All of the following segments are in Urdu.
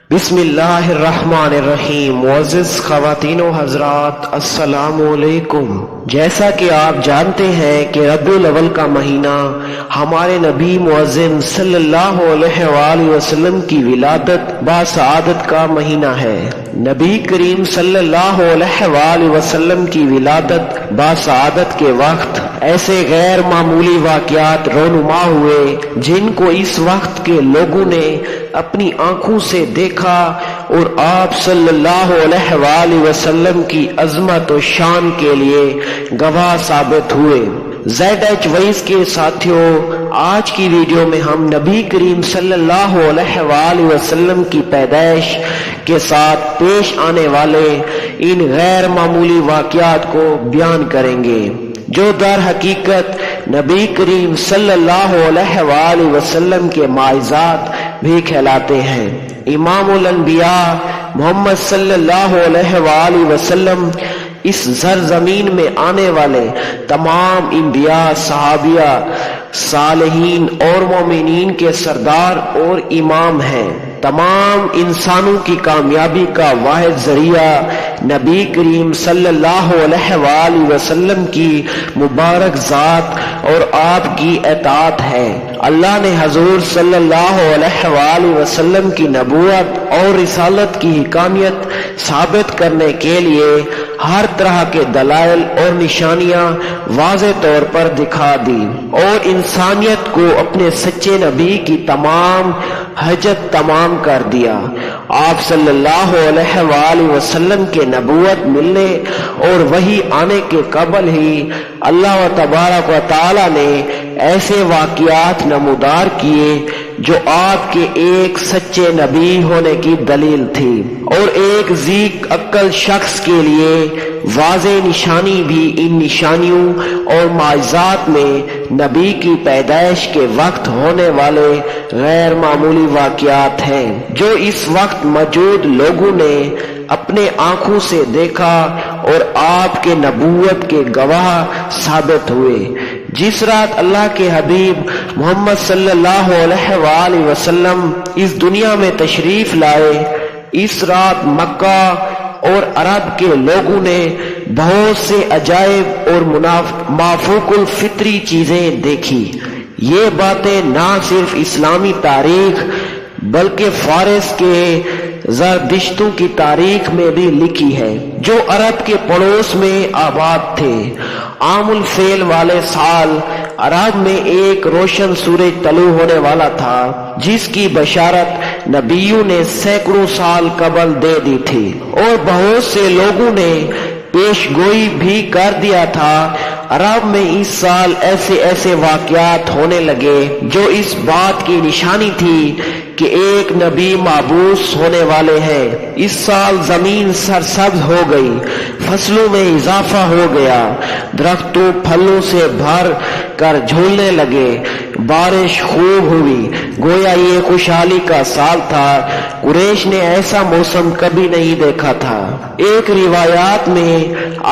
بسم اللہ الرحمن الرحیم۔ معزز خواتین و حضرات، السلام علیکم۔ جیسا کہ آپ جانتے ہیں کہ ربیع الاول کا مہینہ ہمارے نبی معظم صلی اللہ علیہ وآلہ وسلم کی ولادت باسعادت کا مہینہ ہے۔ نبی کریم صلی اللہ علیہ وآلہ وسلم کی ولادت باسعادت کے وقت ایسے غیر معمولی واقعات رونما ہوئے جن کو اس وقت کے لوگوں نے اپنی آنکھوں سے دیکھا اور آپ صلی اللہ علیہ وآلہ وسلم کی عظمت و شان کے لیے گواہ ثابت ہوئے۔ ZH وائس کے ساتھیوں، آج کی ویڈیو میں ہم نبی کریم صلی اللہ علیہ وآلہ وسلم کی پیدائش کے ساتھ پیش آنے والے ان غیر معمولی واقعات کو بیان کریں گے جو در حقیقت نبی کریم صلی اللہ علیہ وآلہ وسلم کے معجزات بھی کہلاتے ہیں۔ امام الانبیاء محمد صلی اللہ علیہ وآلہ وسلم اس سرزمین میں آنے والے تمام انبیاء، صحابیہ، صالحین اور مومنین کے سردار اور امام ہیں۔ تمام انسانوں کی کامیابی کا واحد ذریعہ نبی کریم صلی اللہ علیہ وآلہ وسلم کی مبارک ذات اور آپ کی اطاعت ہے۔ اللہ نے حضور صلی اللہ علیہ وآلہ وسلم کی نبوت اور رسالت کی حقانیت ثابت کرنے کے لیے ہر طرح کے دلائل اور نشانیاں واضح طور پر دکھا دی اور انسانیت کو اپنے سچے نبی کی تمام حجت تمام کر دیا۔ آپ صلی اللہ علیہ وآلہ وسلم کے نبوت ملنے اور وحی آنے کے قبل ہی اللہ تبارک و تعالی نے ایسے واقعات نمودار کیے جو آپ کے ایک سچے نبی ہونے کی دلیل تھی اور ایک ذی عقل شخص کے لیے واضح نشانی بھی ان نشانیوں اور معجزات میں نبی کی پیدائش کے وقت ہونے والے غیر معمولی واقعات ہیں جو اس وقت موجود لوگوں نے اپنے آنکھوں سے دیکھا اور آپ کے نبوت کے گواہ ثابت ہوئے۔ جس رات اللہ کے حبیب محمد صلی اللہ علیہ وآلہ وسلم اس دنیا میں تشریف لائے، اس رات مکہ اور عرب کے لوگوں نے بہت سے عجائب اور مافوق الفطری چیزیں دیکھی۔ یہ باتیں نہ صرف اسلامی تاریخ بلکہ فارس کے زردشتوں کی تاریخ میں بھی لکھی ہے جو عرب کے پڑوس میں آباد تھے۔ عام الفیل والے سال عرب میں ایک روشن سورج طلوع ہونے والا تھا جس کی بشارت نبیوں نے سینکڑوں سال قبل دے دی تھی اور بہت سے لوگوں نے پیش گوئی بھی کر دیا تھا۔ عرب میں اس سال ایسے واقعات ہونے لگے جو اس بات کی نشانی تھی کہ ایک نبی مبعوث ہونے والے ہیں۔ اس سال زمین سرسبز ہو گئی، فصلوں میں اضافہ ہو گیا، درختوں پھلوں سے بھر کر جھولنے لگے، بارش خوب ہوئی، گویا یہ خوشحالی کا سال تھا۔ قریش نے ایسا موسم کبھی نہیں دیکھا تھا۔ ایک روایات میں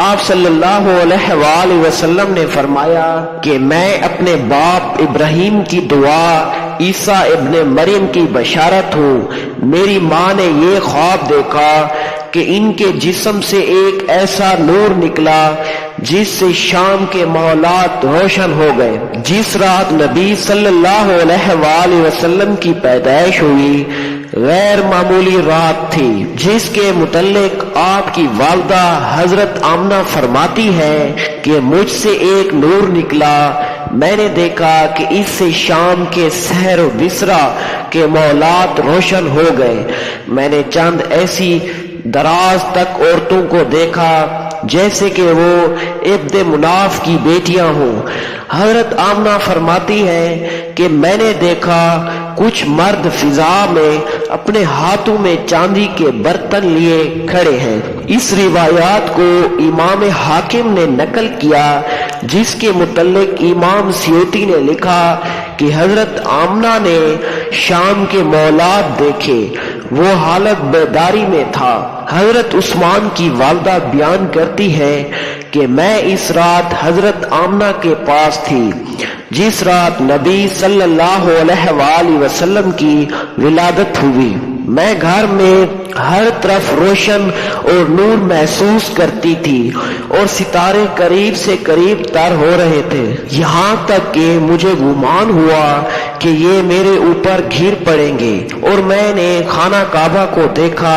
آپ صلی اللہ علیہ وآلہ وسلم نے فرمایا کہ میں اپنے باپ ابراہیم کی دعا، عیسیٰ ابن مریم کی بشارت ہوں۔ میری ماں نے یہ خواب دیکھا کہ ان کے جسم سے ایک ایسا نور نکلا جس سے شام کے مولات روشن ہو گئے۔ جس رات نبی صلی اللہ علیہ وآلہ وسلم کی پیدائش ہوئی غیر معمولی رات تھی جس کے متعلق آپ کی والدہ حضرت آمنہ فرماتی ہے کہ مجھ سے ایک نور نکلا، میں نے دیکھا کہ اس سے شام کے سحر و بسرا کے مولات روشن ہو گئے۔ میں نے چند ایسی دراز تک عورتوں کو دیکھا جیسے کہ وہ عبد مناف کی بیٹیاں ہوں۔ حضرت آمنہ فرماتی ہے کہ میں نے دیکھا کچھ مرد فضا میں اپنے ہاتھوں میں چاندی کے برتن لیے کھڑے ہیں۔ اس روایات کو امام حاکم نے نقل کیا جس کے متعلق امام سیوطی نے لکھا کہ حضرت آمنہ نے شام کے مولات دیکھے، وہ حالت بیداری میں تھا۔ حضرت عثمان کی والدہ بیان کرتی ہے کہ میں اس رات حضرت آمنہ کے پاس تھی جس رات نبی صلی اللہ علیہ وآلہ وسلم کی ولادت ہوئی۔ میں گھر میں ہر طرف روشن اور نور محسوس کرتی تھی اور ستارے قریب سے قریب تر ہو رہے تھے، یہاں تک کہ مجھے گمان ہوا کہ یہ میرے اوپر گر پڑیں گے، اور میں نے خانہ کعبہ کو دیکھا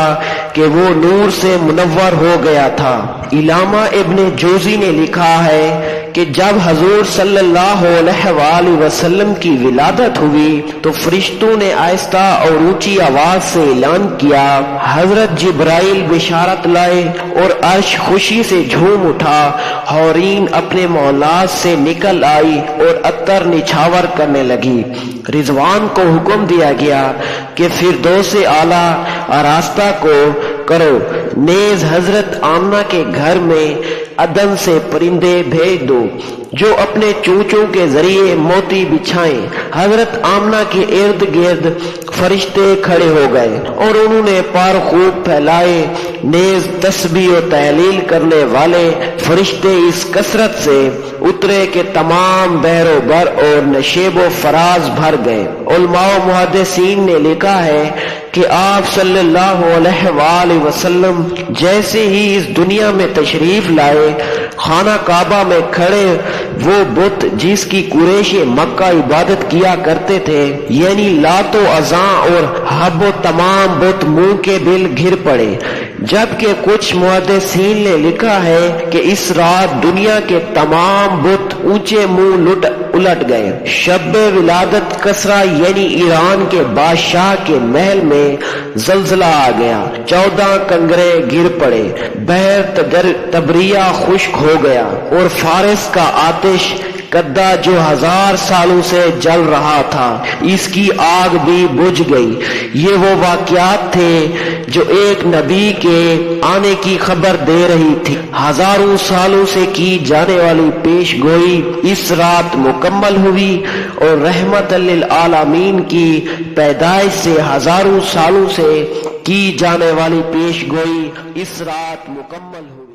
کہ وہ نور سے منور ہو گیا تھا۔ علامہ ابن جوزی نے لکھا ہے کہ جب حضور صلی اللہ علیہ وآلہ وسلم کی ولادت ہوئی تو فرشتوں نے آہستہ اور اونچی آواز سے اعلان کیا، حضرت جبرائیل بشارت لائے اور عرش خوشی سے جھوم اٹھا، حورین اپنے مولات سے نکل آئی اور عطر نچھاور کرنے لگی۔ رضوان کو حکم دیا گیا کہ فردوس اعلیٰ آراستہ کو کرو، نیز حضرت آمنہ کے گھر میں عدن سے پرندے بھیج دو جو اپنے چونچوں کے ذریعے موتی بچھائیں۔ حضرت آمنہ کے ارد گرد فرشتے کھڑے ہو گئے اور انہوں نے پر خوب پھیلائے، نیز تسبیح و تحلیل کرنے والے فرشتے اس کثرت سے اترے کہ تمام بحر و بر اور نشیب و فراز بھر گئے۔ علماء و محدثین نے لکھا ہے کہ آپ صلی اللہ علیہ وآلہ وسلم جیسے ہی اس دنیا میں تشریف لائے، خانہ کعبہ میں کھڑے وہ بت جس کی قریش مکہ عبادت کیا کرتے تھے، یعنی لات و عزا اور حب و تمام بت منہ کے بل گر پڑے، جبکہ کچھ محدثین نے لکھا ہے کہ اس رات دنیا کے تمام بت اونچے منہ الٹ گئے۔ شب ولادت کسرا یعنی ایران کے بادشاہ کے محل میں زلزلہ آ گیا، 14 کنگرے گر پڑے، بحر تبریہ خشک ہو گیا اور فارس کا آتش کدا جو 1000 سالوں سے جل رہا تھا اس کی آگ بھی بجھ گئی۔ یہ وہ واقعات تھے جو ایک نبی کے آنے کی خبر دے رہی تھی۔ ہزاروں سالوں سے کی جانے والی پیش گوئی اس رات مکمل ہوئی اور رحمت للعالمین کی پیدائش سے ہزاروں سالوں سے کی جانے والی پیش گوئی اس رات مکمل ہوئی۔